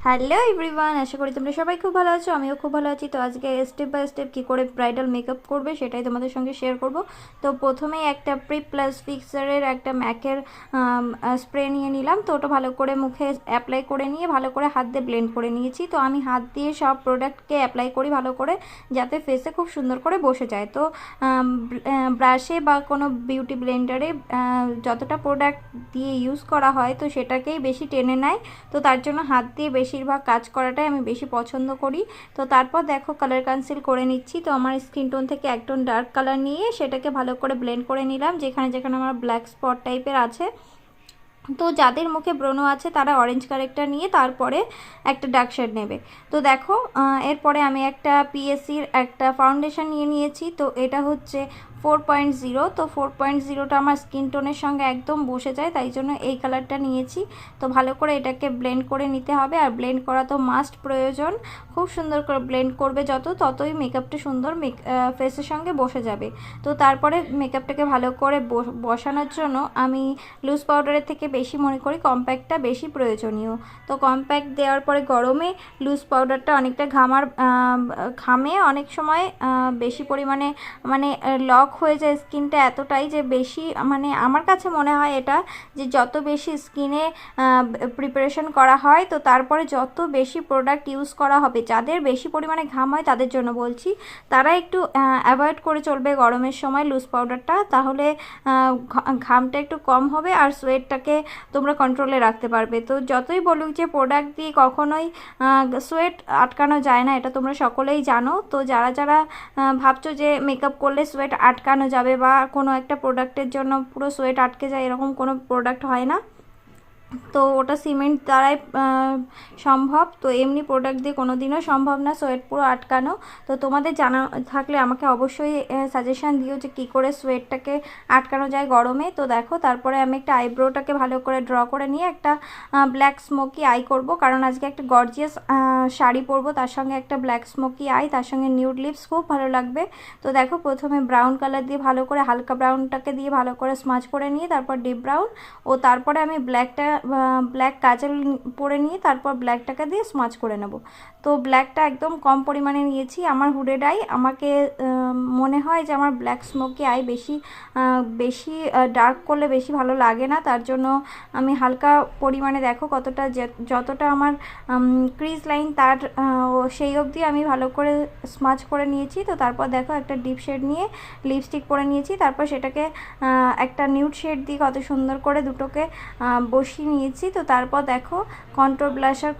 Hello everyone, আশা করি তোমরা সবাই খুব ভালো আছো। আমিও খুব ভালো আছি। তো আজকে স্টেপ বাই স্টেপ কী করে ব্রাইডাল মেকআপ করবে সেটাই তোমাদের সঙ্গে শেয়ার করব। তো প্রথমেই একটা প্রি প্লাস ফিক্সারের একটা ম্যাকের স্প্রে নিয়ে নিলাম। তো ওটা ভালো করে মুখে অ্যাপ্লাই করে নিয়ে ভালো করে হাত দিয়ে ব্লেন্ড করে নিয়েছি। তো আমি হাত দিয়ে সব প্রোডাক্টকে অ্যাপ্লাই করি ভালো করে, যাতে ফেসে খুব সুন্দর করে বসে যায়। তো ব্রাশে বা কোনো বিউটি ব্লেন্ডারে যতটা প্রোডাক্ট দিয়ে ইউজ করা হয় তো সেটাকেই বেশি টেনে নেয়। তো তার জন্য হাত দিয়ে বেশিরভাগ কাজ করাটাই আমি বেশি পছন্দ করি। তো তারপর দেখো কালার কনসিল করে নিচ্ছি। তো আমার স্কিন টোন থেকে এক টোন ডার্ক কালার নিয়ে সেটাকে ভালো করে ব্লেন্ড করে নিলাম, যেখানে যেখানে আমার ব্ল্যাক স্পট টাইপের আছে। তো যাদের মুখে ব্রণ আছে তারা অরেঞ্জ কারেক্টার নিয়ে তারপরে একটা ডার্ক শেড নেবে। তো দেখো এরপরে আমি একটা পিএসসির একটা ফাউন্ডেশন নিয়ে নিয়েছি। তো এটা হচ্ছে 4.0। তো 4.0টা আমার স্কিন টোনের সঙ্গে একদম বসে যায়, তাই জন্য এই কালারটা নিয়েছি। তো ভালো করে এটাকে ব্লেন্ড করে নিতে হবে, আর ব্লেন্ড করা তো মাস্ট প্রয়োজন। খুব সুন্দর করে ব্লেন্ড করবে ততই মেকআপটা সুন্দর ফেসের সঙ্গে বসে যাবে। তো তারপরে মেকআপটাকে ভালো করে বসানোর জন্য আমি লুজ পাউডারের থেকে বেশি মনে করি কম্প্যাক্টটা বেশি প্রয়োজনীয়। তো কম্প্যাক্ট দেওয়ার পরে গরমে লুজ পাউডারটা অনেকটা ঘামে অনেক সময় বেশি পরিমাণে লক হয়ে যায় স্কিনটা এতটাই যে বেশি, আমার কাছে মনে হয় এটা যে যত বেশি স্কিনে প্রিপারেশন করা হয় তো তারপরে যত বেশি প্রোডাক্ট ইউজ করা হবে, যাদের বেশি পরিমাণে ঘাম হয় তাদের জন্য বলছি, তারা একটু অ্যাভয়েড করে চলবে গরমের সময় লুজ পাউডারটা, তাহলে ঘামটা একটু কম হবে আর সোয়েটটাকে তোমরা কন্ট্রোলে রাখতে পারবে। তো যতই বলুক যে প্রোডাক্ট দিয়ে কখনোই সোয়েট আটকানো যায় না, এটা তোমরা সকলেই জানো। তো যারা যারা ভাবছো যে মেকআপ করলে সোয়েট আটকানো যাবে বা কোনো একটা প্রোডাক্টের জন্য পুরো সোয়েট আটকে যায়, এরকম কোনো প্রোডাক্ট হয় না। তো ওটা সিমেন্ট দ্বারাই সম্ভব। তো এমনি প্রোডাক্ট দিয়ে কোনো দিনও সম্ভব না সোয়েট পুরো আটকানো। তো তোমাদের জানা থাকলে আমাকে অবশ্যই সাজেশান দিও যে কী করে সোয়েটটাকে আটকানো যায় গরমে। তো দেখো তারপরে আমি একটা আইব্রোটাকে ভালো করে ড্র করে নিয়ে একটা ব্ল্যাক স্মোকি আই করব, কারণ আজকে একটা গর্জিয়াস শাড়ি পরবো, তার সঙ্গে একটা ব্ল্যাক স্মোকি আই, তার সঙ্গে নিউড লিপস খুব ভালো লাগবে। তো দেখো প্রথমে ব্রাউন কালার দিয়ে ভালো করে হালকা ব্রাউনটাকে দিয়ে ভালো করে স্মাচ করে নিয়ে তারপর ডিপ ব্রাউন, ও তারপরে আমি ব্ল্যাক কাজল পরে নিয়ে তারপর ব্ল্যাকটাকে দিয়ে স্মাচ করে নেব। তো ব্ল্যাকটা একদম কম পরিমাণে নিয়েছি। আমার হুডেড আই, আমাকে মনে হয় যে আমার ব্ল্যাক স্মোকি আই বেশি ডার্ক করলে বেশি ভালো লাগে না, তার জন্য আমি হালকা পরিমাণে দেখো কতটা যতটা আমার ক্রিজ লাইন তার সেই অবধি আমি ভালো করে স্মাচ করে নিয়েছি। তো তারপর দেখো একটা ডিপ শেড নিয়ে লিপস্টিক পরে নিয়েছি, তারপর সেটাকে একটা নিউড শেড দিয়ে কত সুন্দর করে দুটোকে বসিয়ে নিয়েছি। তো তারপর দেখো কন্ট্রোল ব্লাশার